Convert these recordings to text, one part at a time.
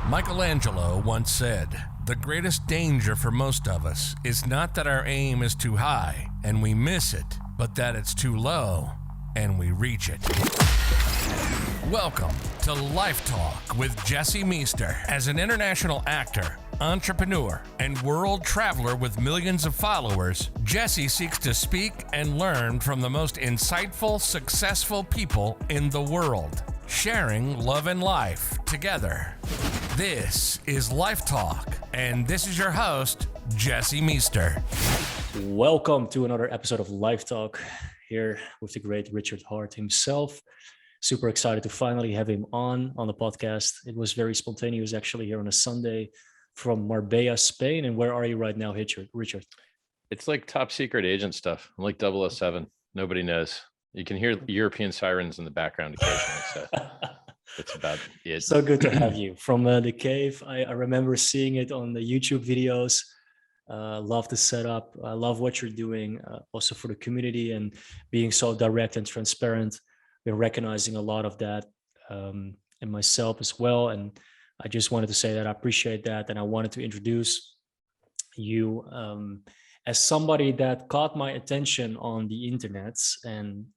Michelangelo once said, "The greatest danger for most of us is not that our aim is too high and we miss it, but that it's too low and we reach it." Welcome to Life Talk with Jesse Meester. As an international actor, entrepreneur, and world traveler with millions of followers, Jesse seeks to speak and learn from the most insightful, successful people in the world, sharing love and life together. This is Life Talk, and this is your host, Jesse Meester. Welcome to another episode of Life Talk, here with the great Richard Hart himself. Super excited to finally have him on the podcast. It was very spontaneous, actually, here on a Sunday from Marbella, Spain. And where are you right now, Richard? It's like top secret agent stuff. I'm like 007. Nobody knows. You can hear European sirens in the background occasionally. So that's about it. So good to have you from the cave. I remember seeing it on the YouTube videos. Love the setup. I love what you're doing, also for the community and being so direct and transparent. We're recognizing a lot of that in myself as well. And I just wanted to say that I appreciate that. And I wanted to introduce you as somebody that caught my attention on the internet, and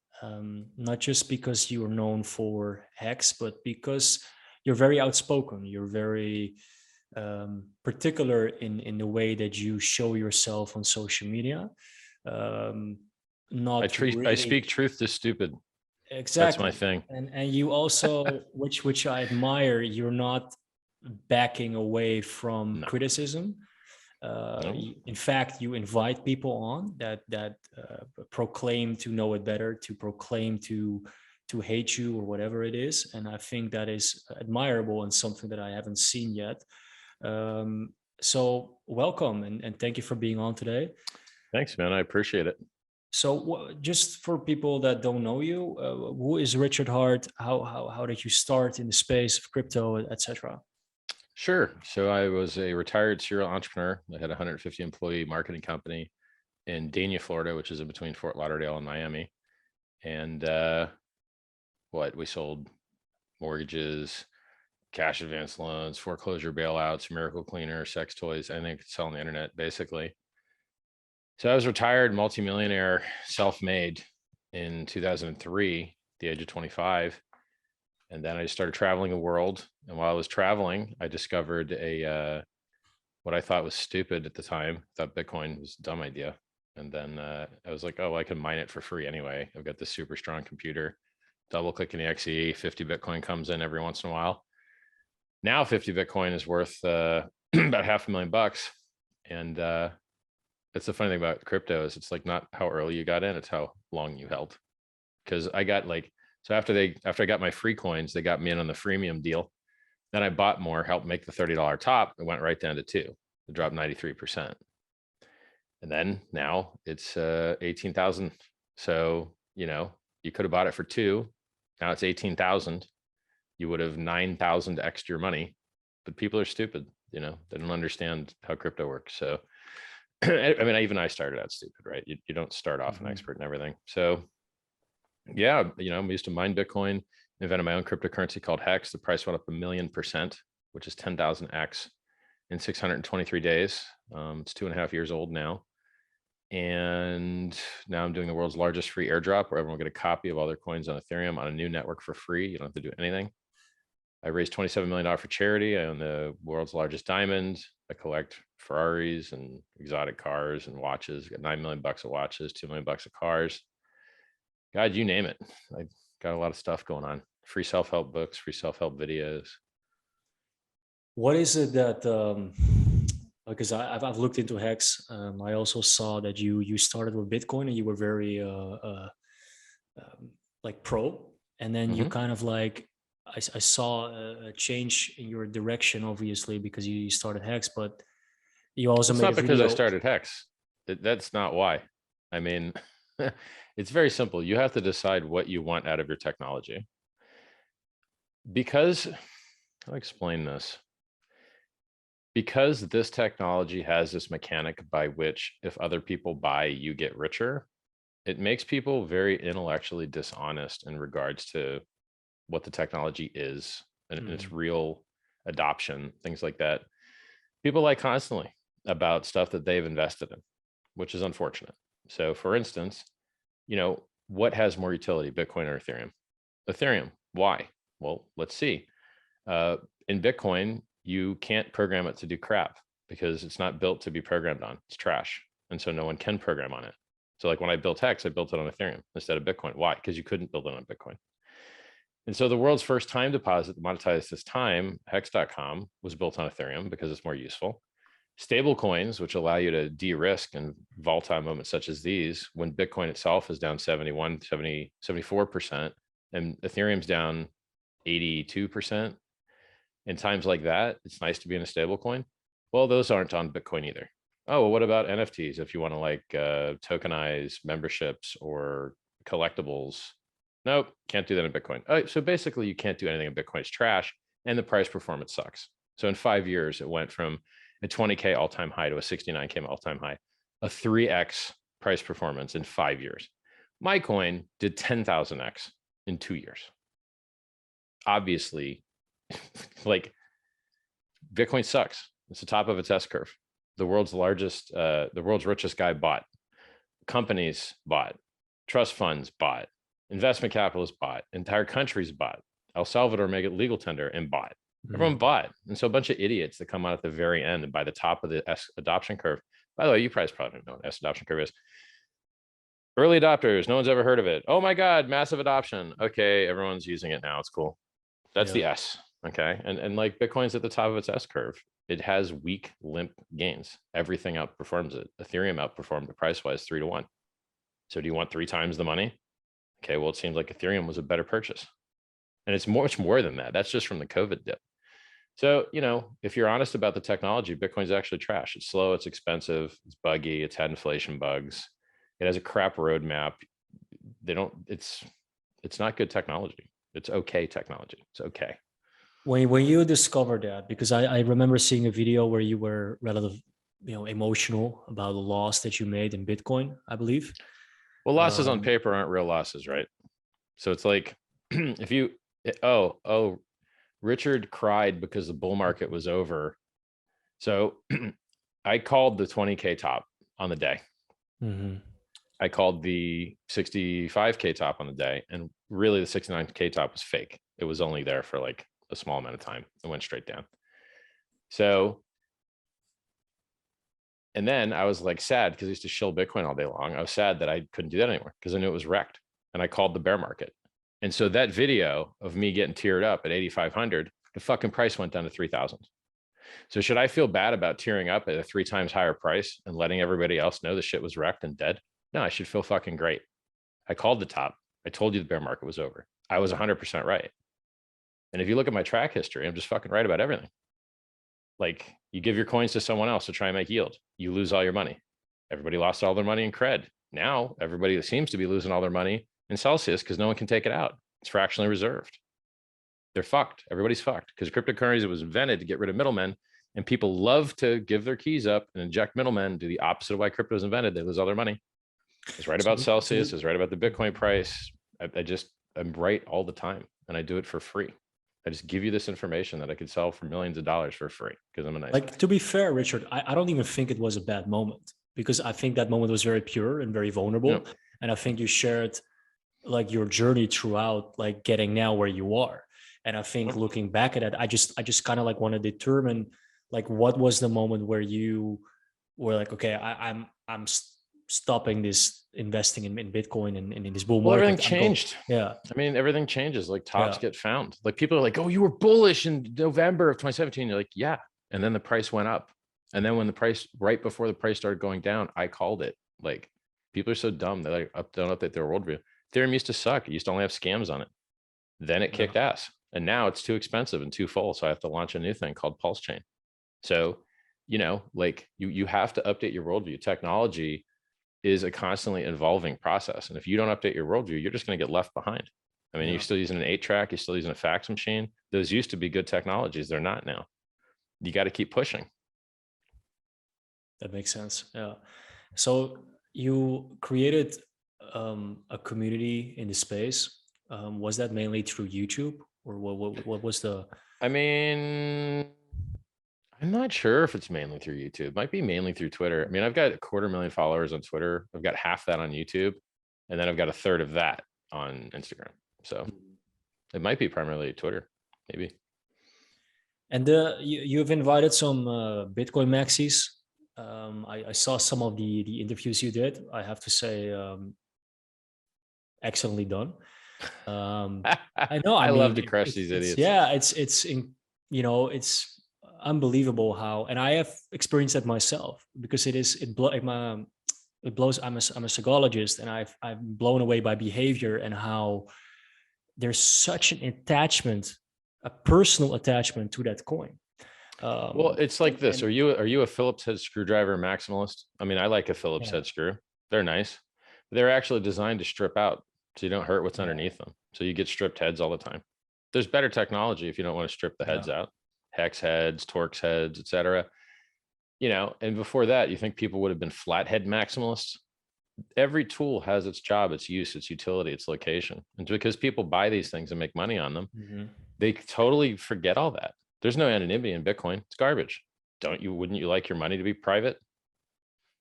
not just because you are known for hacks, but because you're very outspoken. You're very particular in the way that you show yourself on social media. I speak truth to stupid. Exactly. That's my thing. And you also, which I admire, you're not backing away from criticism. In fact, you invite people on that proclaim to know it better, to proclaim to hate you or whatever it is. And I think that is admirable and something that I haven't seen yet. So welcome and thank you for being on today. Thanks, man. I appreciate it. So just for people that don't know you, who is Richard Hart? How did you start in the space of crypto, etc.? Sure. So I was a retired serial entrepreneur. I had a 150 employee marketing company in Dania, Florida, which is in between Fort Lauderdale and Miami. And we sold mortgages, cash advance loans, foreclosure bailouts, miracle cleaner, sex toys, anything you could sell on the internet, basically. So I was retired, multimillionaire, self-made in 2003, at the age of 25. And then I just started traveling the world. And while I was traveling, I discovered what I thought was stupid at the time. I thought Bitcoin was a dumb idea. And then I was like, oh, I can mine it for free anyway. I've got this super strong computer, double click in the XE, 50 Bitcoin comes in every once in a while. Now 50 Bitcoin is worth about $500,000. And that's the funny thing about crypto is it's like not how early you got in, it's how long you held. Because I got after I got my free coins, they got me in on the freemium deal. Then I bought more, helped make the $30 top. It went right down to 2. It dropped 93%. And then now it's 18,000. So, you could have bought it for 2. Now it's 18,000. You would have 9,000 extra money, but people are stupid. They don't understand how crypto works. So, I started out stupid, right? You don't start off an expert in everything. So yeah, we used to mine Bitcoin, invented my own cryptocurrency called Hex. The price went up 1,000,000%, which is 10,000x in 623 days. It's 2.5 years old now. And now I'm doing the world's largest free airdrop where everyone will get a copy of all their coins on Ethereum on a new network for free. You don't have to do anything. I raised $27 million for charity. I own the world's largest diamond. I collect Ferraris and exotic cars and watches. I got $9 million of watches, $2 million of cars. God, you name it. I got a lot of stuff going on. Free self-help books, free self-help videos. What is it that, because I've looked into Hex. I also saw that you started with Bitcoin and you were very pro. And then you kind of I saw a change in your direction, obviously, because you started Hex, but you also made a video. It's not because I started Hex. That's not why. It's very simple. You have to decide what you want out of your technology. Because, I'll explain this. Because this technology has this mechanic by which if other people buy, you get richer, it makes people very intellectually dishonest in regards to what the technology is and its real adoption, things like that. People lie constantly about stuff that they've invested in, which is unfortunate. So for instance, what has more utility, Bitcoin or Ethereum? Ethereum. Why? Well, let's see. In Bitcoin, you can't program it to do crap because it's not built to be programmed on. It's trash. And so no one can program on it. So like when I built Hex, I built it on Ethereum instead of Bitcoin. Why? Because you couldn't build it on Bitcoin. And so the world's first time deposit that monetized this time, Hex.com, was built on Ethereum because it's more useful. Stable coins, which allow you to de-risk in volatile moments such as these, when Bitcoin itself is down 71, 70, 74%, and Ethereum's down 82%. In times like that, it's nice to be in a stable coin. Well, those aren't on Bitcoin either. Oh, well, what about NFTs? If you want to like tokenize memberships or collectibles, nope, can't do that in Bitcoin. Oh, so basically you can't do anything in Bitcoin. It's trash and the price performance sucks. So in 5 years, it went from a 20K all-time high to a 69K all-time high, a 3X price performance in 5 years. My coin did 10,000X in 2 years. Obviously, like Bitcoin sucks. It's the top of its S-curve. The world's richest guy bought. Companies bought. Trust funds bought. Investment capitalists bought. Entire countries bought. El Salvador made it legal tender and bought. Everyone bought. And so a bunch of idiots that come out at the very end and by the top of the S adoption curve. By the way, you probably don't know what S adoption curve is. Early adopters, no one's ever heard of it. Oh my God, massive adoption. Okay, everyone's using it now. It's cool. That's the S. Okay. And like Bitcoin's at the top of its S curve. It has weak, limp gains. Everything outperforms it. Ethereum outperformed it price-wise 3 to 1. So do you want 3 times the money? Okay, well, it seems like Ethereum was a better purchase. And it's much more than that. That's just from the COVID dip. So, if you're honest about the technology, Bitcoin's actually trash. It's slow, it's expensive, it's buggy, it's had inflation bugs. It has a crap roadmap. It's not good technology. It's okay technology. It's okay. When you discovered that, because I remember seeing a video where you were relatively, emotional about the loss that you made in Bitcoin, I believe. Well, losses on paper aren't real losses, right? So it's like, if you, Richard cried because the bull market was over. So I called the 20K top on the day. I called the 65K top on the day, and really the 69K top was fake. It was only there for like a small amount of time. It went straight down. So, and then I was like sad because I used to shill Bitcoin all day long. I was sad that I couldn't do that anymore because I knew it was wrecked, and I called the bear market. And so that video of me getting teared up at 8,500, the fucking price went down to 3,000. So should I feel bad about tearing up at a 3 times higher price and letting everybody else know the shit was wrecked and dead? No, I should feel fucking great. I called the top. I told you the bear market was over. I was 100% right. And if you look at my track history, I'm just fucking right about everything. Like, you give your coins to someone else to try and make yield. You lose all your money. Everybody lost all their money in cred. Now everybody seems to be losing all their money in Celsius because no one can take it out. It's fractionally reserved. They're fucked. Everybody's fucked because cryptocurrency was invented to get rid of middlemen, and people love to give their keys up and inject middlemen, do the opposite of why crypto was invented. They lose all their money. It's right about Celsius. It's right about the Bitcoin price. I'm right all the time, and I do it for free. I just give you this information that I could sell for millions of dollars for free because I'm a nice guy. To be fair, Richard, I don't even think it was a bad moment, because I think that moment was very pure and very vulnerable. Yeah. And I think you shared like your journey throughout, like getting now where you are. And I think looking back at it, I just kind of like want to determine like what was the moment where you were like, okay, I'm stopping this investing in Bitcoin and in this bull market. Everything changed. Yeah. I mean, everything changes. Like tops get found. Like people are like, oh, you were bullish in November of 2017. You're like, yeah. And then the price went up. And then when the price, right before the price started going down, I called it. Like, people are so dumb. They like don't update their worldview. Ethereum used to suck. It used to only have scams on it. Then it kicked ass. And now it's too expensive and too full. So I have to launch a new thing called Pulse Chain. So, like you have to update your worldview. Technology is a constantly evolving process. And if you don't update your worldview, you're just going to get left behind. I mean, you're still using an 8-track, you're still using a fax machine. Those used to be good technologies. They're not now. You got to keep pushing. That makes sense. Yeah. So you created a community in the space. Was that mainly through YouTube, or what was the I mean, I'm not sure if it's mainly through YouTube. Might be mainly through Twitter. I mean, I've got 250,000 followers on Twitter. I've got half that on YouTube, and then I've got a third of that on Instagram. So it might be primarily Twitter, maybe. And you've invited some Bitcoin maxis. I saw some of the interviews you did. I have to say, excellently done. I know. I I mean, love to crush these idiots. Yeah, it's unbelievable how, and I have experienced that myself because it blows. I'm a psychologist, and I'm blown away by behavior and how there's such an attachment, a personal attachment to that coin. Well, it's like this. Are you a Phillips head screwdriver maximalist? I mean, I like a Phillips head screw. They're nice. They're actually designed to strip out so you don't hurt what's underneath them. So you get stripped heads all the time. There's better technology if you don't want to strip the heads out. Hex heads, Torx heads, etc. You know, and before that, you think people would have been flathead maximalists? Every tool has its job, its use, its utility, its location. And because people buy these things and make money on them, they totally forget all that. There's no anonymity in Bitcoin. It's garbage. Wouldn't you like your money to be private?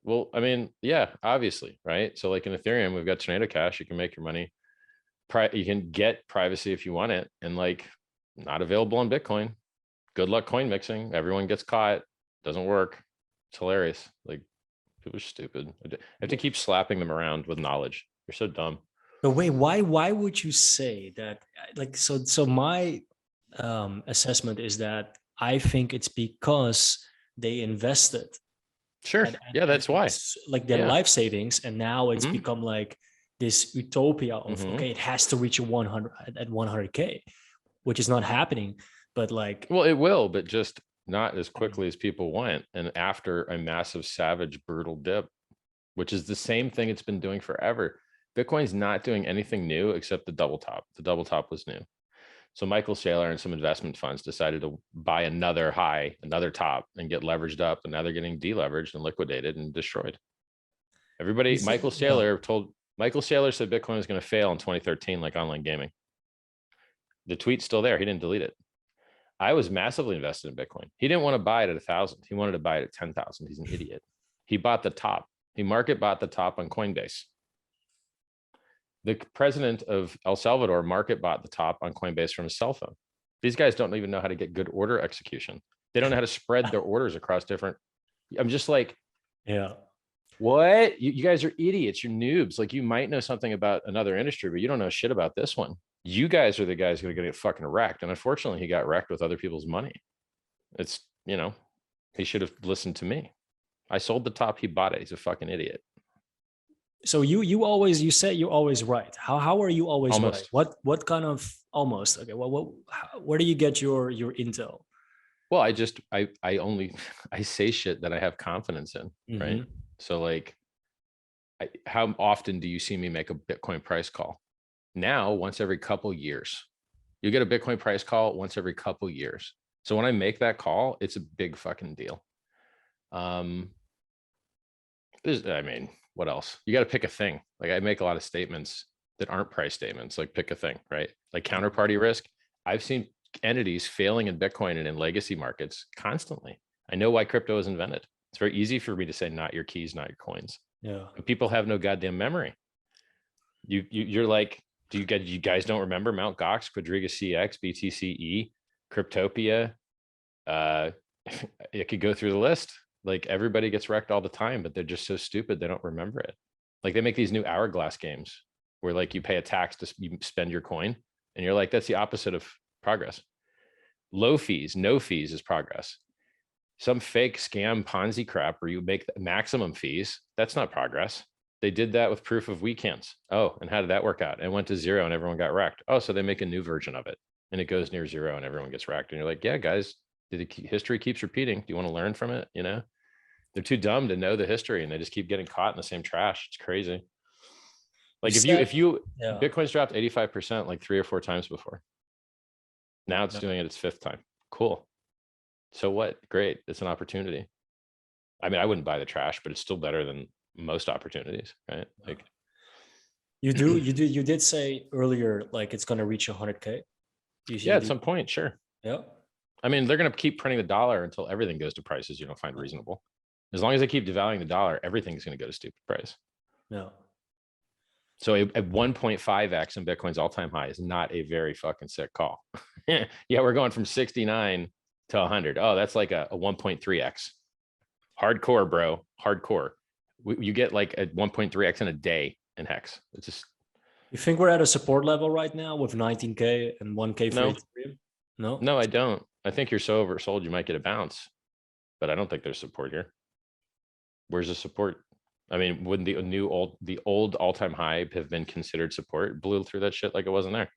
Well, I mean, yeah, obviously, right? So like in Ethereum, we've got Tornado Cash. You can make your money. You can get privacy if you want it, and like not available on Bitcoin. Good luck coin mixing. Everyone gets caught. Doesn't work. It's hilarious. Like people are stupid. I have to keep slapping them around with knowledge. You're so dumb. But wait, why would you say that? Like, so my assessment is that I think it's because they invested. Sure. Yeah, that's why. Like their life savings, and now it's become like this utopia of okay, it has to reach 100K, which is not happening. But like, well, it will, but just not as quickly as people want, and after a massive, savage, brutal dip, which is the same thing it's been doing forever. Bitcoin's not doing anything new except the double top. The double top was new. So Michael Saylor and some investment funds decided to buy another high, another top, and get leveraged up. And now they're getting deleveraged and liquidated and destroyed. Everybody, Michael Saylor said Bitcoin was going to fail in 2013, like online gaming. The tweet's still there. He didn't delete it. I was massively invested in Bitcoin. He didn't want to buy it at 1,000. He wanted to buy it at 10,000. He's an idiot. He bought the top. He market bought the top on Coinbase. The president of El Salvador market bought the top on Coinbase from his cell phone. These guys don't even know how to get good order execution. They don't know how to spread their orders across different. I'm just like, yeah, what? You guys are idiots. You're noobs. Like you might know something about another industry, but you don't know shit about this one. You guys are the guys who are going to get fucking wrecked. And unfortunately, he got wrecked with other people's money. It's, he should have listened to me. I sold the top. He bought it. He's a fucking idiot. So you say you're always right. How are you always almost right? What kind of almost? Okay, where do you get your intel? Well, I say shit that I have confidence in, right? So like, how often do you see me make a Bitcoin price call? Now, once every couple years. You get a Bitcoin price call once every couple years. So when I make that call, it's a big fucking deal. What else? You got to pick a thing. Like I make a lot of statements that aren't price statements, like pick a thing, right? Like counterparty risk. I've seen entities failing in Bitcoin and in legacy markets constantly. I know why crypto was invented. It's very easy for me to say, not your keys, not your coins. Yeah. And people have no goddamn memory. You're like, you guys don't remember Mt. Gox, Quadriga CX, BTCE, Cryptopia? It could go through the list. Like everybody gets wrecked all the time, but they're just so stupid they don't remember it. Like they make these new hourglass games where like you pay a tax to you spend your coin, and you're like, that's the opposite of progress. Low fees, no fees is progress. Some fake scam Ponzi crap where you make the maximum fees, that's not progress. They did that with proof of weekends. Oh, and how did that work out? It went to zero and everyone got wrecked. Oh, so they make a new version of it and it goes near zero and everyone gets wrecked. And you're like, yeah, guys, history keeps repeating. Do you want to learn from it? They're too dumb to know the history and they just keep getting caught in the same trash. It's crazy. Like Bitcoin's dropped 85% like 3 or 4 times before. Now it's doing it its 5th time. Cool. So what? Great. It's an opportunity. I mean, I wouldn't buy the trash, but it's still better than most opportunities, right? Like you did say earlier, like it's going to reach 100K. At some point. Sure. Yeah. I mean, they're going to keep printing the dollar until everything goes to prices you don't find reasonable. As long as they keep devaluing the dollar, everything's going to go to stupid price. No. So a 1.5x in Bitcoin's all-time high is not a very fucking sick call. Yeah, we're going from 69 to 100. Oh, that's like a 1.3x. Hardcore, bro. Hardcore. You get like a 1.3x in a day in Hex. It's just. You think we're at a support level right now with 19K and 1K for No. Ethereum? No? No, I don't. I think you're so oversold you might get a bounce, but I don't think there's support here. Where's the support? I mean, wouldn't the old all-time high have been considered support? It blew through that shit like it wasn't there.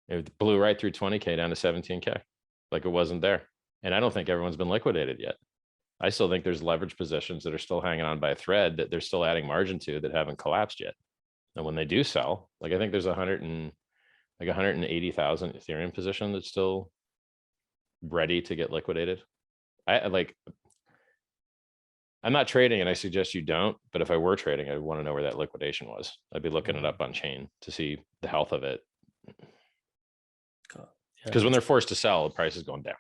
It blew right through 20K down to 17K, like it wasn't there. And I don't think everyone's been liquidated yet. I still think there's leverage positions that are still hanging on by a thread that they're still adding margin to that haven't collapsed yet. And when they do sell, like I think there's 180,000 Ethereum position that's still ready to get liquidated. I'm not trading and I suggest you don't, but if I were trading, I'd want to know where that liquidation was. I'd be looking it up on chain to see the health of it. Because when they're forced to sell, the price is going down.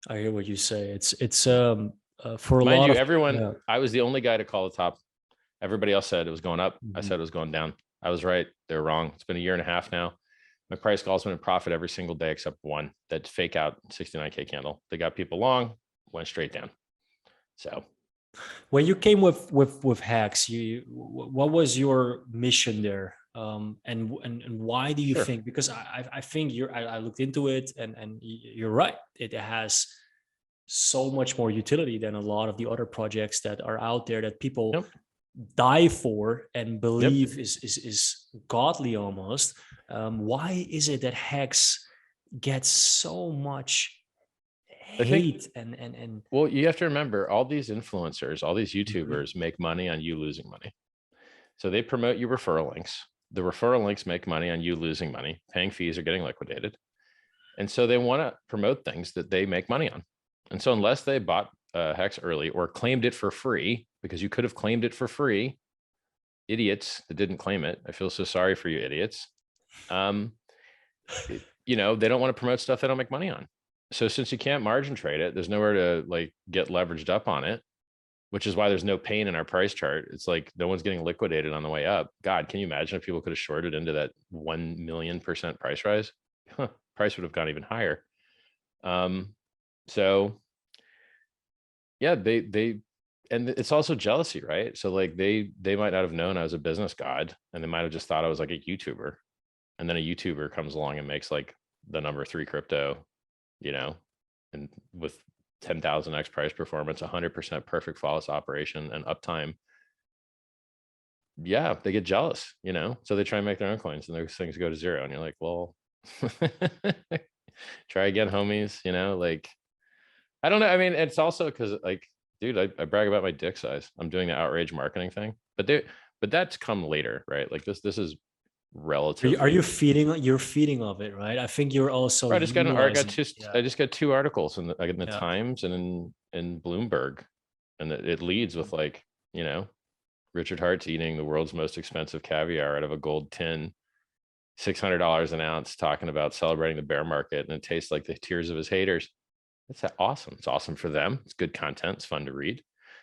I hear what you say. It's for a Mind lot you, of everyone, yeah. I was the only guy to call the top. Everybody else said it was going up. I said it was going down. I was right. They're wrong. It's been a year and a half now. My price call's been in profit every single day except one, that fake out 69K candle. They got people long, went straight down. So when you came with Hex, what was your mission there? And why do you think? Because I think I looked into it and you're right. It has so much more utility than a lot of the other projects that are out there that people die for and believe is godly almost. Why is it that Hex gets so much hate and well, you have to remember all these influencers, all these YouTubers make money on you losing money. So they promote you referral links. The referral links make money on you losing money, paying fees or getting liquidated. And so they want to promote things that they make money on. And so unless they bought Hex early or claimed it for free, because you could have claimed it for free, idiots that didn't claim it. I feel so sorry for you idiots. They don't want to promote stuff they don't make money on. So since you can't margin trade it, there's nowhere to like get leveraged up on it, which is why there's no pain in our price chart. It's like no one's getting liquidated on the way up. God, can you imagine if people could have shorted into that 1,000,000% price rise? Price would have gone even higher. So yeah, they and it's also jealousy, right? So like they might not have known I was a business god, and they might have just thought I was like a YouTuber. And then a YouTuber comes along and makes like the number 3 crypto, and with 10,000x price performance, 100% perfect flawless operation and uptime. Yeah, they get jealous, so they try and make their own coins and those things go to zero. And you're like, well, try again, homies, like, I don't know. I mean, it's also because like, dude, I brag about my dick size. I'm doing the outrage marketing thing, but that's come later, right? Like this is relative. Are you feeding? You're feeding of it, right? I think you're also. I just got I just got 2 articles in the Times and in Bloomberg, and it leads with like, Richard Hart's eating the world's most expensive caviar out of a gold tin, $600 an ounce, talking about celebrating the bear market, and it tastes like the tears of his haters. That's awesome. It's awesome for them. It's good content. It's fun to read.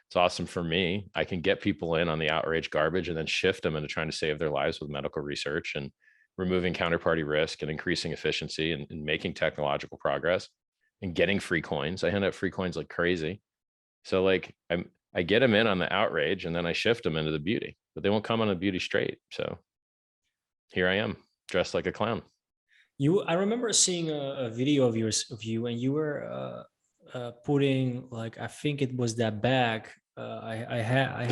It's awesome for me. I can get people in on the outrage garbage and then shift them into trying to save their lives with medical research and removing counterparty risk and increasing efficiency and making technological progress and getting free coins. I hand out free coins like crazy. So like I get them in on the outrage and then I shift them into the beauty, but they won't come on the beauty straight. So here I am dressed like a clown. I remember seeing a video of you and you were putting like, I think it was that bag. I had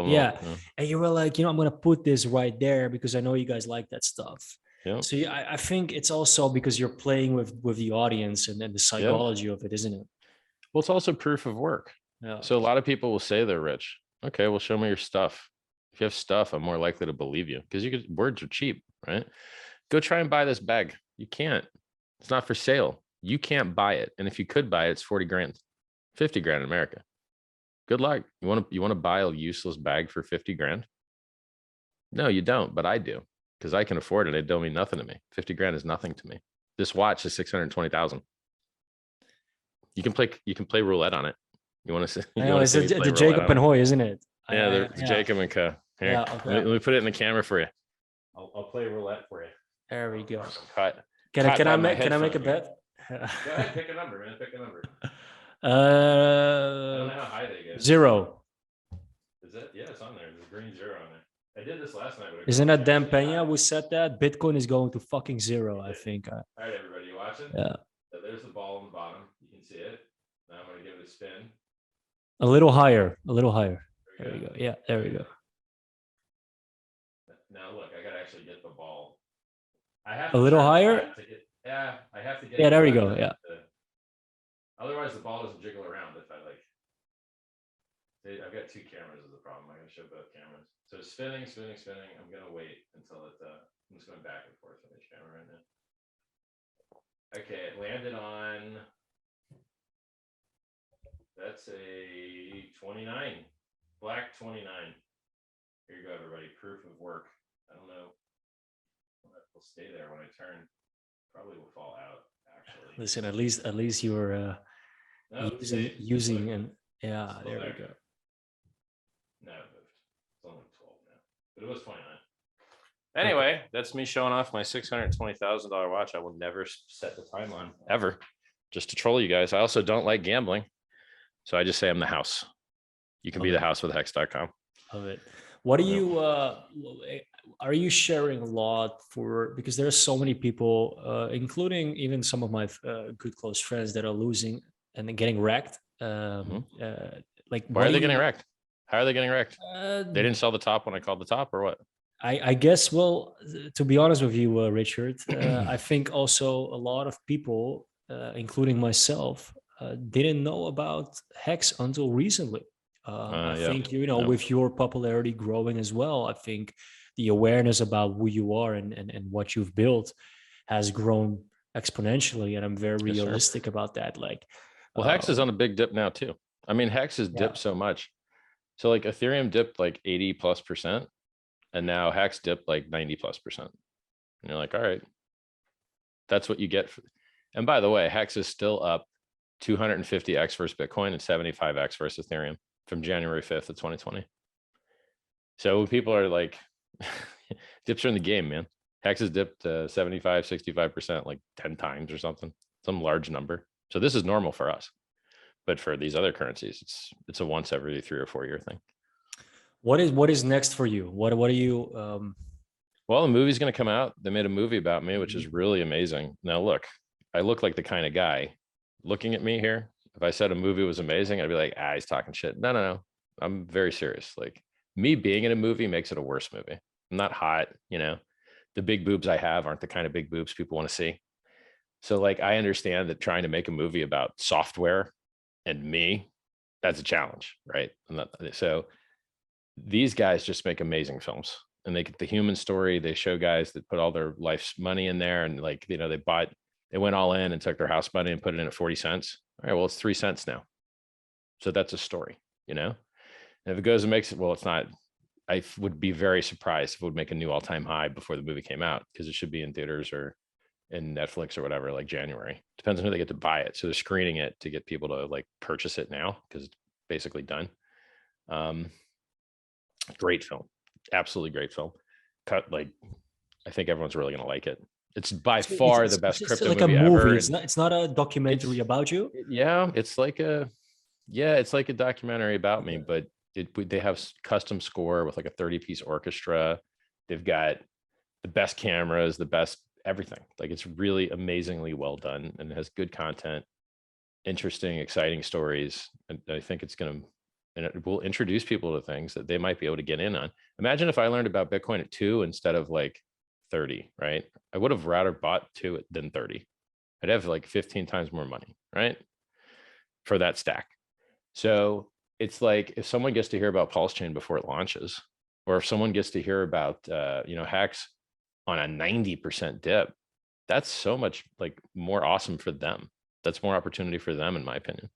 yeah, and you were like, I'm gonna put this right there because I know you guys like that stuff. Yeah. So I think it's also because you're playing with the audience and the psychology of it, isn't it? Well, it's also proof of work. Yeah. So a lot of people will say they're rich. Okay, well, show me your stuff. If you have stuff, I'm more likely to believe you because words are cheap, right? Go try and buy this bag. You can't. It's not for sale. You can't buy it. And if you could buy it, it's 40 grand, 50 grand in America. Good luck. You want to buy a useless bag for 50 grand? No, you don't, but I do because I can afford it. It don't mean nothing to me. 50 grand is nothing to me. This watch is 620,000. You can play roulette on it. You want to see? I know, it's the Jacob and Hoy, isn't it? Yeah, the Jacob and Co. Here, Yeah, okay. let me put it in the camera for you. I'll play roulette for you. There we go. Cut. Can I make a bet? Go ahead, pick a number, man. Pick a number. I don't know how high they get. 0. Is it? Yeah, it's on there. There's a green 0 on there. I did this last night. Isn't that Dan Pena who said that? Bitcoin is going to fucking 0, I think. All right, everybody, you watching? Yeah. So there's the ball on the bottom. You can see it. Now I'm going to give it a spin. A little higher. There we go. Yeah, there we go. Now look, I got to actually get the ball. I have a little higher. I have to get. Yeah, there we go. Yeah. Otherwise, the ball doesn't jiggle around if I like. I've got 2 cameras is the problem. I'm going to show both cameras. So spinning. I'm going to wait until it. I'm just going back and forth on each camera right now. Okay, it landed on. That's a 29, black 29. Here you go, everybody. Proof of work. I don't know. Will stay there when I turn. Probably will fall out. Actually, listen. At least you were using and yeah. There we go. No, it moved. It's only 12 now, but it was 29. Anyway, that's me showing off my $620,000 watch. I will never set the time on ever, just to troll you guys. I also don't like gambling, so I just say I'm the house. You can be the house with hex.com. Love it. What do you are you sharing a lot for, because there are so many people, including even some of my good close friends that are losing and then getting wrecked. Like, why are they getting wrecked? How are they getting wrecked? They didn't sell the top when I called the top, or what? I guess, well, to be honest with you, Richard, I think also a lot of people, including myself, didn't know about Hex until recently. I think, with your popularity growing as well, I think the awareness about who you are and what you've built has grown exponentially. And I'm very realistic about that. Like, well, Hex is on a big dip now too. I mean, Hex has dipped so much. So like Ethereum dipped like 80+%, and now Hex dipped like 90+%. And you're like, all right, that's what you get. And by the way, Hex is still up 250x versus Bitcoin and 75x versus Ethereum from January 5th of 2020. So when people are like, dips are in the game, man. Hex has dipped 75, 65%, like 10 times or something, some large number. So this is normal for us. But for these other currencies, it's a once every 3 or 4 year thing. What is next for you? What are you? Well, the movie's going to come out. They made a movie about me, which is really amazing. Now, look, I look like the kind of guy looking at me here. If I said a movie was amazing, I'd be like, he's talking shit. No. I'm very serious. Like, me being in a movie makes it a worse movie. I'm not hot, the big boobs I have aren't the kind of big boobs people want to see. So like, I understand that trying to make a movie about software and me, that's a challenge, right? So these guys just make amazing films, and they get the human story. They show guys that put all their life's money in there, and like, they went all in and took their house money and put it in at 40 cents. All right, well, it's 3 cents now. So that's a story, And if it goes and makes it, well, it's not, I would be very surprised if it would make a new all-time high before the movie came out, because it should be in theaters or in Netflix or whatever, like January. Depends on who they get to buy it. So they're screening it to get people to like purchase it now, because it's basically done. Great film, absolutely great film. I think everyone's really gonna like it. It's by far the best crypto like movie a movie ever. It's not a documentary about you. Yeah, it's like a documentary about me, but they have custom score with like a 30-piece orchestra. They've got the best cameras, the best everything. Like, it's really amazingly well done, and it has good content, interesting, exciting stories. And I think it will introduce people to things that they might be able to get in on. Imagine if I learned about Bitcoin at 2 instead of like 30, right? I would have rather bought 2 than 30. I'd have like 15 times more money, right? For that stack. So it's like, if someone gets to hear about Pulse Chain before it launches, or if someone gets to hear about, Hex on a 90% dip, that's so much like more awesome for them. That's more opportunity for them, in my opinion.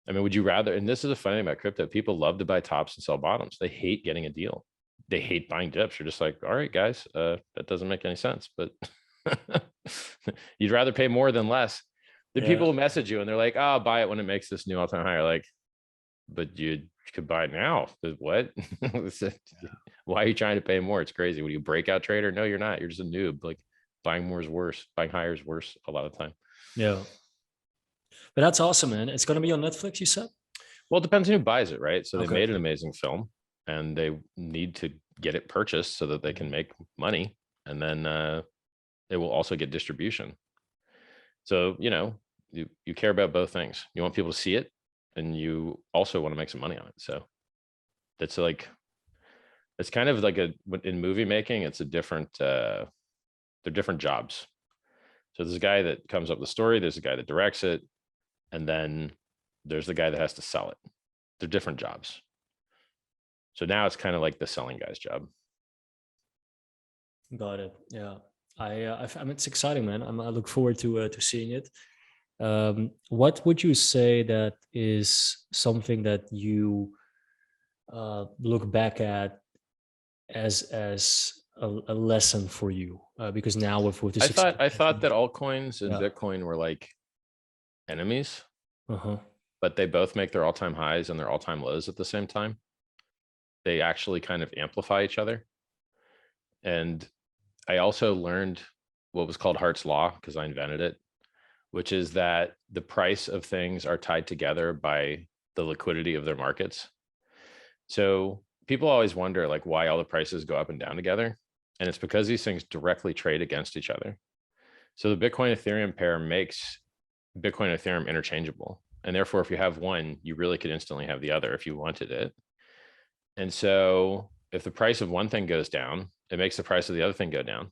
I mean, would you rather, and this is a funny thing about crypto, people love to buy tops and sell bottoms. They hate getting a deal. They hate buying dips. You're just like, all right, guys, that doesn't make any sense, but You'd rather pay more than less. The Yeah. people will message you and they're like, oh, I'll buy it when it makes this new all-time high. Like, but you could buy it now. What? Why are you trying to pay more? It's crazy. What are you, a breakout trader? No, you're not. You're just a noob. Like, buying more is worse. Buying higher is worse a lot of the time. Yeah. But that's awesome, man. It's going to be on Netflix, you said? Well, it depends on who buys it, right? So they Okay. made an amazing film and they need to get it purchased so that they can make money. And then they will also get distribution. So, you know, you care about both things. You want people to see it and you also want to make some money on it. So that's like, it's kind of like in movie making, it's a different, they're different jobs. So there's a guy that comes up with the story, there's a guy that directs it, and then there's the guy that has to sell it. They're different jobs. So now it's kind of like the selling guy's job. Got it. Yeah. I mean, it's exciting, man. I look forward to seeing it. What would you say that is something that you look back at as a lesson for you? Because now with this, I thought that altcoins and Bitcoin were like enemies, but they both make their all-time highs and their all-time lows at the same time. They actually kind of amplify each other. And I also learned what was called Hart's Law, because I invented it, which is that the price of things are tied together by the liquidity of their markets. So people always wonder like why all the prices go up and down together. And it's because these things directly trade against each other. So the Bitcoin Ethereum pair makes Bitcoin and Ethereum interchangeable. And therefore, if you have one, you really could instantly have the other if you wanted it. And so if the price of one thing goes down, it makes the price of the other thing go down,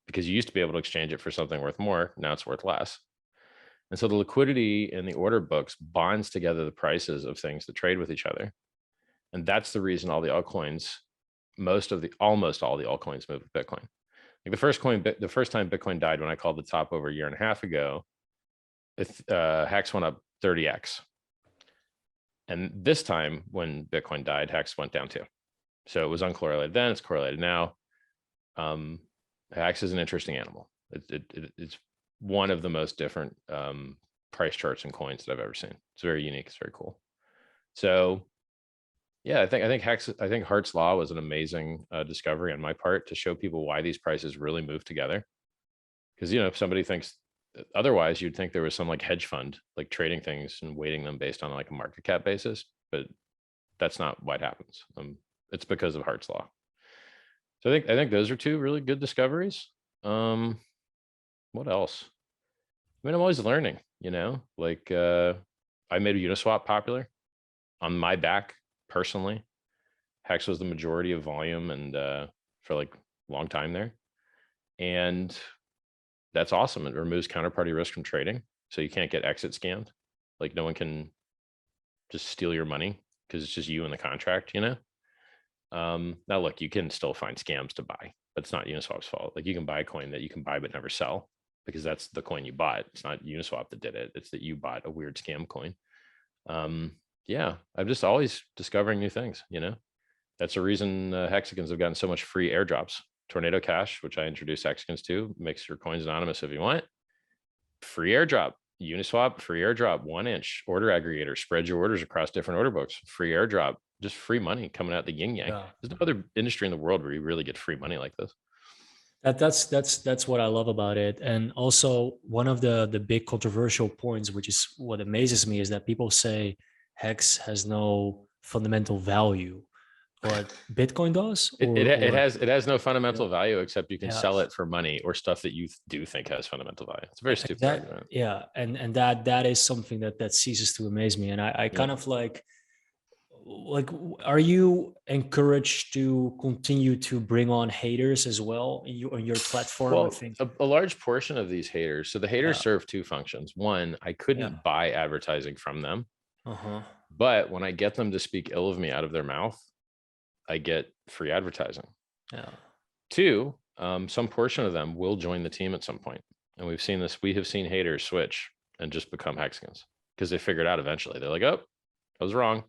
because you used to be able to exchange it for something worth more. Now it's worth less. And so the liquidity in the order books bonds together the prices of things that trade with each other. And that's the reason all the altcoins, almost all the altcoins move with Bitcoin. Like the first time Bitcoin died, when I called the top over a year and a half ago, Hex went up 30x. And this time when Bitcoin died, Hex went down too. So it was uncorrelated then, it's correlated now. Hex is an interesting animal. It's one of the most different price charts and coins that I've ever seen. It's very unique. It's very cool. So yeah, I think Hart's Law was an amazing discovery on my part to show people why these prices really move together. Because, you know, if somebody thinks otherwise, you'd think there was some like hedge fund like trading things and weighting them based on like a market cap basis, but that's not what happens. It's because of Hart's Law. So I think those are two really good discoveries. What else? I mean, I'm always learning, you know, like I made a Uniswap popular on my back personally. Hex was the majority of volume and for like a long time there. And that's awesome. It removes counterparty risk from trading. So you can't get exit scammed. Like no one can just steal your money because it's just you and the contract, you know? Now look, you can still find scams to buy, but it's not Uniswap's fault. Like you can buy a coin that you can buy but never sell because that's the coin you bought. It's not Uniswap that did it. It's that you bought a weird scam coin. Yeah, I'm just always discovering new things, you know? That's the reason hexagons have gotten so much free airdrops. Tornado Cash, which I introduced hexagons to, makes your coins anonymous if you want. Free airdrop. Uniswap, free airdrop. 1 inch order aggregator. Spread your orders across different order books. Free airdrop. Just free money coming out the yin yang. Yeah. There's no other industry in the world where you really get free money like this. That's what I love about it. And also one of the big controversial points, which is what amazes me, is that people say Hex has no fundamental value, but Bitcoin does. It has no fundamental value except you can Yeah. sell it for money or stuff that you do think has fundamental value. It's a very stupid argument. Yeah, and that is something that ceases to amaze me. And I kind of like, are you encouraged to continue to bring on haters as well on your platform? Well, I think a large portion of these haters. So the haters serve two functions. One, I couldn't buy advertising from them, but when I get them to speak ill of me out of their mouth, I get free advertising. Yeah. Two, some portion of them will join the team at some point. And we've seen this. We have seen haters switch and just become hexagons because they figured out eventually. They're like, oh, I was wrong.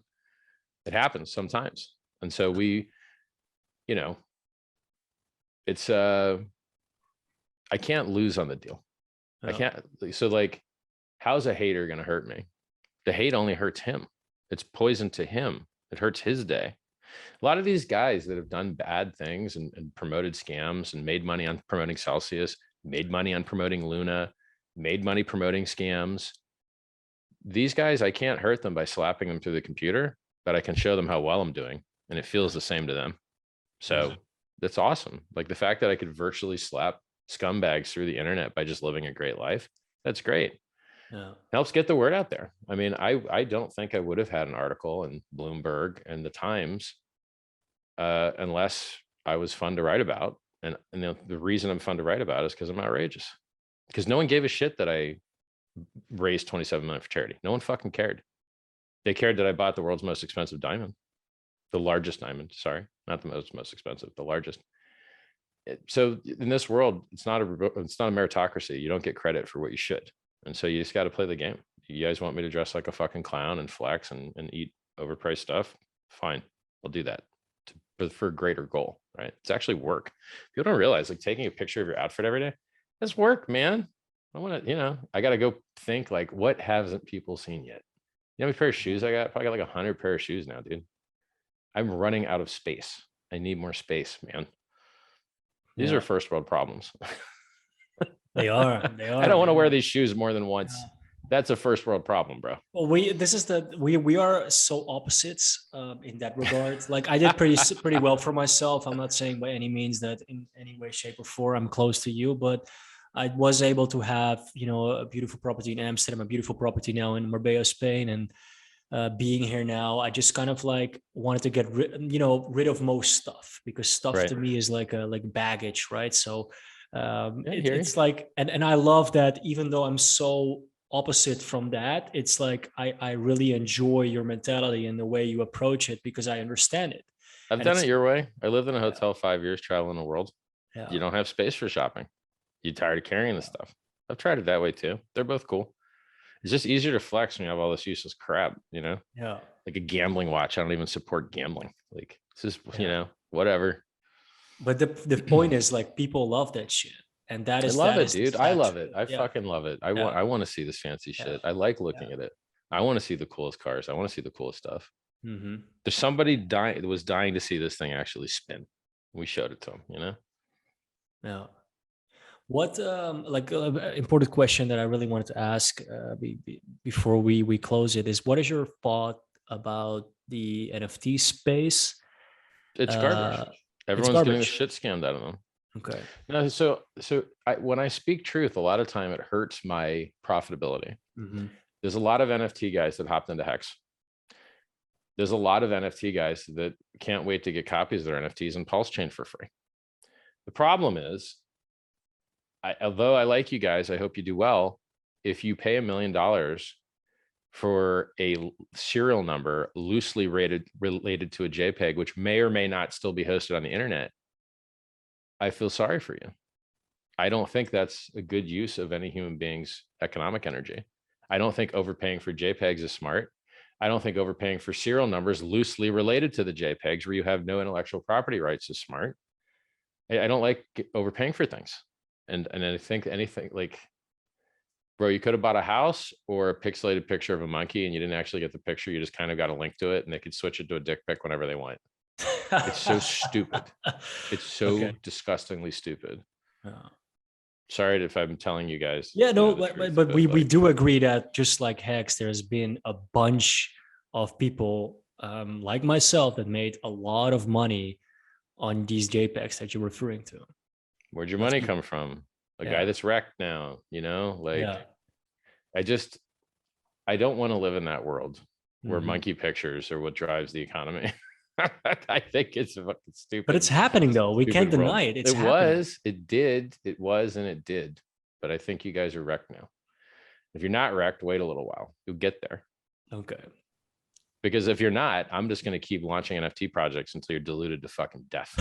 It happens sometimes. And so we, you know, it's, I can't lose on the deal. I can't. So like, how's a hater going to hurt me? The hate only hurts him. It's poison to him. It hurts his day. A lot of these guys that have done bad things and promoted scams and made money on promoting Celsius, made money on promoting Luna, made money promoting scams. These guys, I can't hurt them by slapping them through the computer, but I can show them how well I'm doing. And it feels the same to them. So that's awesome. Like the fact that I could virtually slap scumbags through the internet by just living a great life. That's great. Yeah. Helps get the word out there. I mean, I don't think I would have had an article in Bloomberg and the Times unless I was fun to write about. And the reason I'm fun to write about is because I'm outrageous. Because no one gave a shit that I raised 27 million for charity. No one fucking cared. They cared that I bought the world's most expensive diamond, the largest diamond. Sorry, not the most expensive, the largest. So in this world, it's not a meritocracy. You don't get credit for what you should. And so you just got to play the game. You guys want me to dress like a fucking clown and flex and eat overpriced stuff? Fine, I'll do that for a greater goal, right? It's actually work. People don't realize like taking a picture of your outfit every day, that's work, man. I want to, I got to go think like, what haven't people seen yet? You know how many pair of shoes I got? Probably got like 100 pair of shoes now, dude. I'm running out of space. I need more space, man. These are first world problems. They are. I don't want to wear these shoes more than once. Yeah. That's a first world problem, bro. Well, we are so opposites in that regard. Like I did pretty well for myself. I'm not saying by any means that in any way, shape, or form I'm close to you, but I was able to have, a beautiful property in Amsterdam, a beautiful property now in Marbella, Spain, and being here now, I just kind of like wanted to get rid of most stuff, because stuff to me is like baggage, right? So it's like, and I love that, even though I'm so opposite from that, it's like I really enjoy your mentality and the way you approach it, because I understand it. I've done it your way. I lived in a hotel 5 years traveling the world. Yeah. You don't have space for shopping. You're tired of carrying the stuff. I've tried it that way too. They're both cool. It's just easier to flex when you have all this useless crap, Yeah. Like a gambling watch. I don't even support gambling. Like it's just, whatever. But the point is, like, people love that shit. And that is, I love it, dude. I love it. I fucking love it. I want to see this fancy shit. I like looking at it. I want to see the coolest cars. I want to see the coolest stuff. Mm-hmm. There's somebody that was dying to see this thing actually spin. We showed it to him, Yeah. What important question that I really wanted to ask before we close it is, what is your thought about the NFT space? It's garbage. Everyone's getting the shit scammed out of them. Okay. No, so when I speak truth, a lot of time it hurts my profitability. Mm-hmm. There's a lot of NFT guys that hopped into Hex. There's a lot of NFT guys that can't wait to get copies of their NFTs in Pulse Chain for free. The problem is, although I like you guys, I hope you do well. If you pay $1 million for a serial number loosely related to a JPEG, which may or may not still be hosted on the internet, I feel sorry for you. I don't think that's a good use of any human being's economic energy. I don't think overpaying for JPEGs is smart. I don't think overpaying for serial numbers loosely related to the JPEGs where you have no intellectual property rights is smart. I don't like overpaying for things. And I think anything like, bro, you could have bought a house or a pixelated picture of a monkey and you didn't actually get the picture. You just kind of got a link to it and they could switch it to a dick pic whenever they want. It's so stupid. It's so disgustingly stupid. Sorry if I'm telling you guys. Yeah, no, but we do agree that just like Hex, there's been a bunch of people like myself that made a lot of money on these JPEGs that you're referring to. Where'd your money come from? A guy that's wrecked now, I don't want to live in that world where monkey pictures are what drives the economy. I think it's fucking stupid. But it's happening though. We can't deny it. It was, it did, and it did. But I think you guys are wrecked now. If you're not wrecked, wait a little while. You'll get there. Okay. Because if you're not, I'm just going to keep launching NFT projects until you're diluted to fucking death.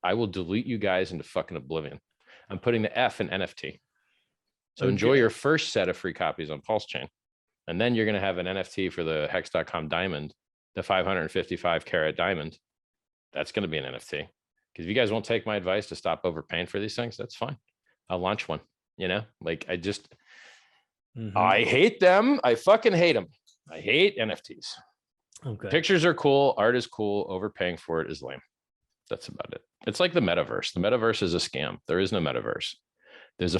I will dilute you guys into fucking oblivion. I'm putting the F in NFT. So enjoy your first set of free copies on Pulse Chain. And then you're going to have an NFT for the Hex.com diamond, the 555 carat diamond. That's going to be an NFT. Because if you guys won't take my advice to stop overpaying for these things, that's fine. I'll launch one. You know, like I just, Mhm. I hate them. I fucking hate them. I hate NFTs. Okay. Pictures are cool. Art is cool. Overpaying for it is lame. That's about it. It's like the metaverse. The metaverse is a scam. There is no metaverse. There's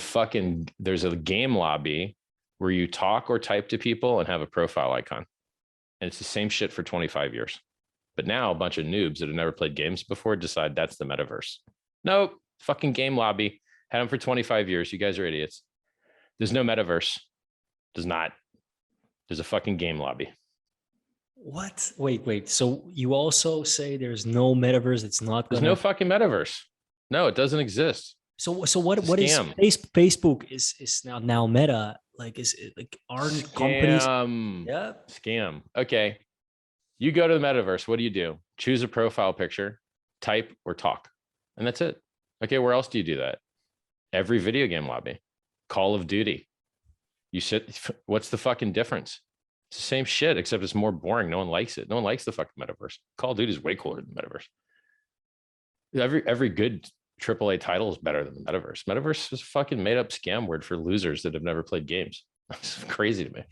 a game lobby where you talk or type to people and have a profile icon. And it's the same shit for 25 years. But now a bunch of noobs that have never played games before decide that's the metaverse. Nope. Fucking game lobby. Had them for 25 years. You guys are idiots. There's no metaverse. There's not. There's a fucking game lobby. What? Wait. So you also say there's no metaverse? It's not There's gonna. no fucking metaverse. No, it doesn't exist. So It's what a scam. Facebook is now Meta? Like is it like aren't companies? Scam. Yeah. Scam. Okay. You go to the metaverse. What do? Choose a profile picture, type or talk. And that's it. Okay. Where else do you do that? Every video game lobby. Call of Duty. You sit, what's the fucking difference? It's the same shit, except it's more boring. No one likes it. No one likes the fucking metaverse. Call of Duty is way cooler than the metaverse. Every good AAA title is better than the metaverse. Metaverse is a fucking made up scam word for losers that have never played games. That's crazy to me.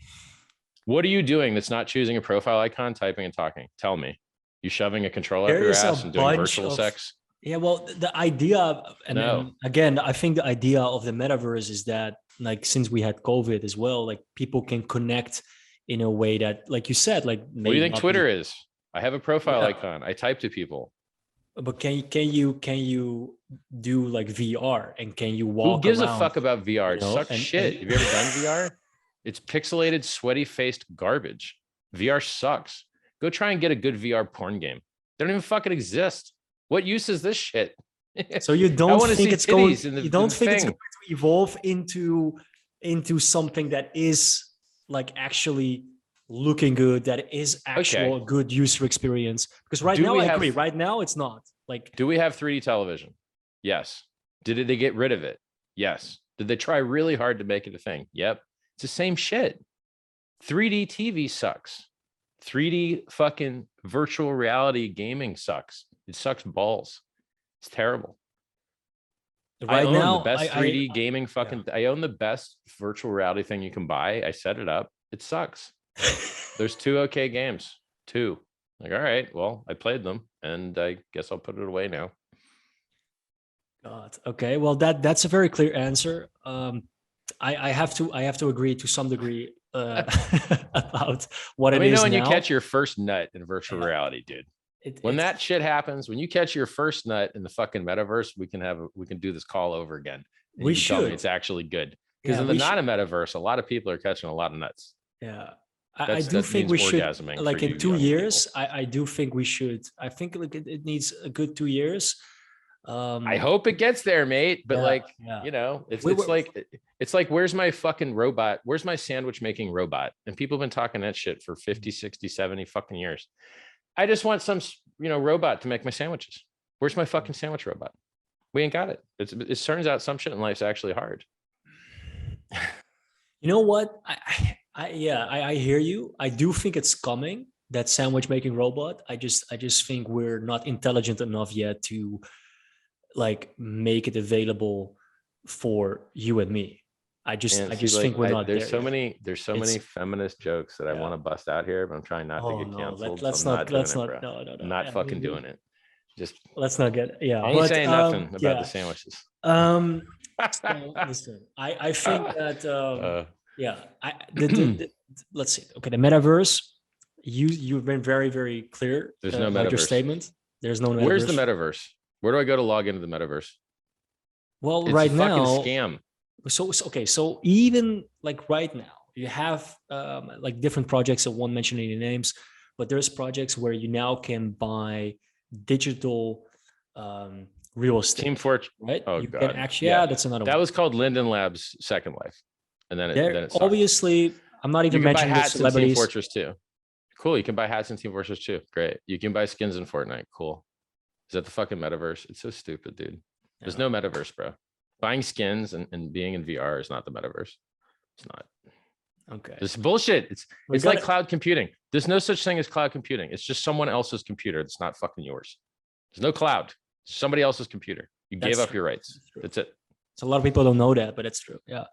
What are you doing that's not choosing a profile icon, typing and talking? Tell me. You shoving a controller up There your is a ass and doing bunch virtual of- sex? Yeah, well, the idea, and No. again, I think the idea of the metaverse is that, like, since we had COVID as well, like people can connect in a way that, like you said, like What do you think Twitter is? I have a profile Yeah. icon. I type to people. But can you do like VR and can you Who walk gives around? a fuck about VR? you It know, sucks and- shit. and- Have you ever done VR? It's pixelated, sweaty faced garbage. VR sucks. Go try and get a good VR porn game. They don't even fucking exist. What use is this shit? So you I don't wanna think see it's going? titties in the- You don't in the think it's thing. going to evolve into something that is like actually looking good, that is actual good user experience? Because right Do now, we I have- agree. Right now, it's not. Like, Do we have 3D television? Yes. Did they get rid of it? Yes. Did they try really hard to make it a thing? Yep. It's the same shit. 3D TV sucks. 3D fucking virtual reality gaming sucks. It sucks balls. It's terrible. I right own now, the best 3D gaming fucking. I own the best virtual reality thing you can buy. I set it up. It sucks. There's 2 okay games. 2. Like, all right, well, I played them, and I guess I'll put it away now. God. Okay. Well, that's a very clear answer. I have to agree to some degree about what Let it me know is when now. you catch your first nut in virtual Yeah. reality, dude. When It's- that shit happens, when you catch your first nut in the fucking metaverse, we can do this call over again. And We you can tell me should. it's actually good. Because Yeah, in the we not a metaverse, a lot of people are catching a lot of nuts. Yeah, I That's- do that think means we should, orgasming like for in you 2 young years. people. I do think we should. I think like it needs a good 2 years. I hope it gets there, mate. But yeah, like, yeah. you know, We were- it's like, where's my fucking robot? Where's my sandwich making robot? And people have been talking that shit for 50, 60, 70 fucking years. I just want some, robot to make my sandwiches. Where's my fucking sandwich robot? We ain't got it. It turns out some shit in life's actually hard. You know what? I hear you. I do think it's coming. That sandwich making robot. I just think we're not intelligent enough yet to like make it available for you and me. I just think we're not there's there so yet. many many feminist jokes that I Yeah. want to bust out here, but I'm trying not to Oh get no, canceled. let's so I'm not doing let's it, not bro. no. I'm not Yeah, fucking doing it. Just Let's not get I ain't saying nothing about yeah. the sandwiches. So listen, I think that yeah, let's see. Okay, the metaverse. You've been very, very clear There's no about your metaverse. statement. There's no metaverse. Where's the metaverse? Where do I go to log into the metaverse? Well, It's right a fucking now, scam. okay, so even like right now, you have like different projects. I won't mention any names, but there's projects where you now can buy digital real estate. Team Fortress. Right? Oh, you God. can actually, Yeah. yeah, that's another That one. was called Linden Labs Second Life, and then There, it sucked. obviously, I'm not You even can buy mentioning the hats in Team celebrities. Fortress 2. Cool. You can buy hats in Team Fortress 2. Great. You can buy skins in Fortnite. Cool. Is that the fucking metaverse? It's so stupid, dude. There's no metaverse, bro. Buying skins and being in VR is not the metaverse. It's not. Okay. It's bullshit. It's We like gotta- cloud computing. There's no such thing as cloud computing. It's just someone else's computer. It's not fucking yours. There's no cloud. It's somebody else's computer. You gave That's up your rights. That's true. That's it. So a lot of people don't know that, but it's true. Yeah.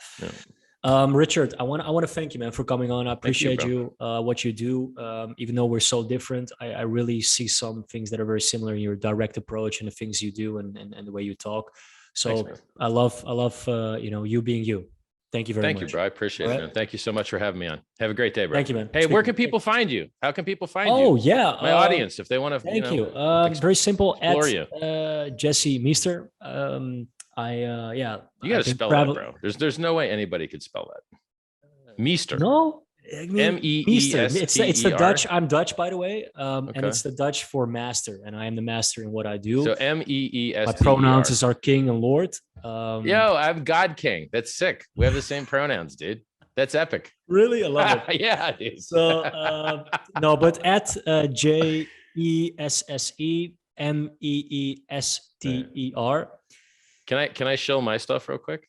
Richard, I want to thank you, man, for coming on. I appreciate you, what you do. Even though we're so different, I really see some things that are very similar in your direct approach and the things you do and the way you talk. So thanks, I love you being you. Thank you very much. Thank you, bro. I appreciate it, man. Thank you so much for having me on. Have a great day, bro. Thank you, man. Hey, where can people find you? How can people find you? Oh, yeah. My audience, if they want to, thank you. Very simple. At Jesse Meester. You got to spell that, bro. There's no way anybody could spell that. Meester. No. M-E-E-S-T-E-R. It's the Dutch. I'm Dutch, by the way, and it's the Dutch for master, and I am the master in what I do. So M-E-E-S-T-E-R. My pronouns are king and lord. Yo, I'm God King. That's sick. We have the same pronouns, dude. That's epic. Really, I love it. Yeah, dude. So no, but at JESSEMEESTER. Can I show my stuff real quick?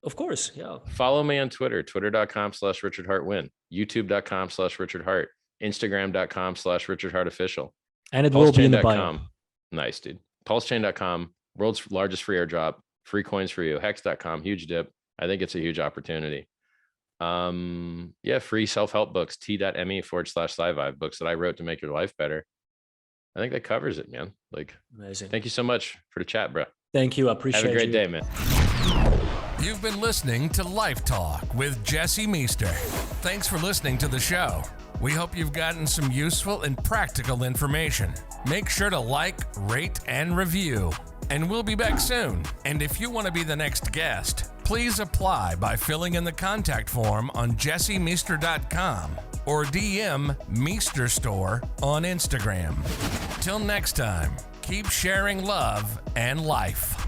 Of course, yeah. Follow me on Twitter, twitter.com/RichardHartWin, youtube.com/RichardHart, instagram.com/RichardHartOfficial. And it will be in the bio. Nice, dude. Pulsechain.com, world's largest free airdrop, free coins for you. Hex.com, huge dip. I think it's a huge opportunity. Free self-help books, t.me/SciVibe, books that I wrote to make your life better. I think that covers it, man. Like, amazing. Thank you so much for the chat, bro. Thank you. I appreciate it. Have a great day, man. You've been listening to Life Talk with Jesse Meester. Thanks for listening to the show. We hope you've gotten some useful and practical information. Make sure to like, rate, and review. And we'll be back soon. And if you want to be the next guest, please apply by filling in the contact form on jessemeester.com or DM Meester Store on Instagram. Till next time, keep sharing love and life.